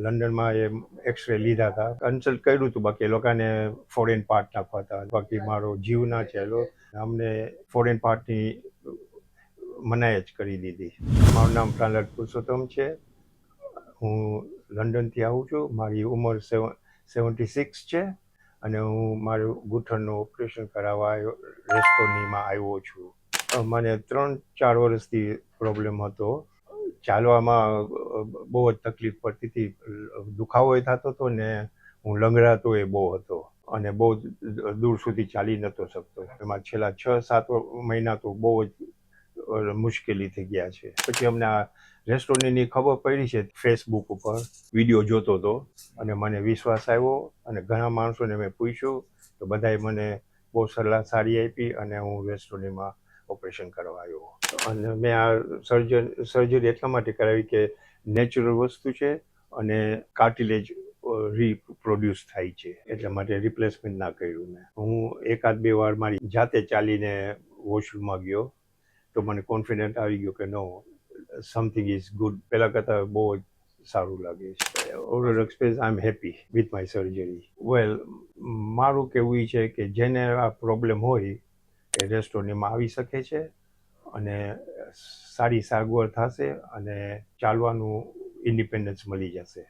લંડનમાં એ એક્સરે લીધા હતા, કન્સલ્ટ કર્યું હતું, બાકી એ લોકોને ફોરેન પાર્ટ નાખવા હતા. બાકી મારો જીવ ના ચાલ્યો, અમને ફોરેન પાર્ટની મનાઈ જ કરી દીધી. મારું નામ પ્રાણલાલ પુરુષોત્તમ છે. હું લંડનથી આવું છું. મારી ઉંમર 76 છે અને હું મારું ગૂંઠણનું ઓપરેશન કરાવવા રેસ્ટોરન્ટમાં આવ્યો છું. મને 3-4 વર્ષથી પ્રોબ્લેમ હતો. ચાલવામાં બહુ જ તકલીફ પડતી હતી, દુખાવો એ થતો હતો ને હું લંગડાતો એ બહુ હતો અને બહુ દૂર સુધી ચાલી નહોતો શકતો. એમાં છેલ્લા 6-7 મહિના તો બહુ જ મુશ્કેલી થઈ ગયા છે. પછી અમને આ રેસ્ટોરન્ટની ખબર પડી છે, ફેસબુક ઉપર વિડીયો જોતો હતો અને મને વિશ્વાસ આવ્યો અને ઘણા માણસોને મેં પૂછ્યું તો બધાએ મને બહુ સલાહ સારી આપી અને હું રેસ્ટોરન્ટમાં ઓપરેશન કરવા આવ્યો. અને મેં આ સર્જરી એટલા માટે કરાવી કે નેચરલ વસ્તુ છે અને કાર્ટિલેજ રીપ્રોડ્યુસ થાય છે, એટલા માટે રિપ્લેસમેન્ટ ના કર્યું મેં. હું 1-2 વાર મારી જાતે ચાલીને વોશરૂમમાં ગયો તો મને કોન્ફિડન્ટ આવી ગયો કે નો, સમથિંગ ઇઝ ગુડ. પહેલાં કરતાં બહુ જ સારું લાગે છે. Overall experience I am happy with my surgery. Well, મારું કહેવું એ છે કે જેને આ પ્રોબ્લેમ હોય એ રેસ્ટોરન્ટમાં આવી શકે છે અને સારી સારવાર થશે અને ચાલવાનું ઇન્ડિપેન્ડન્સ મળી જશે.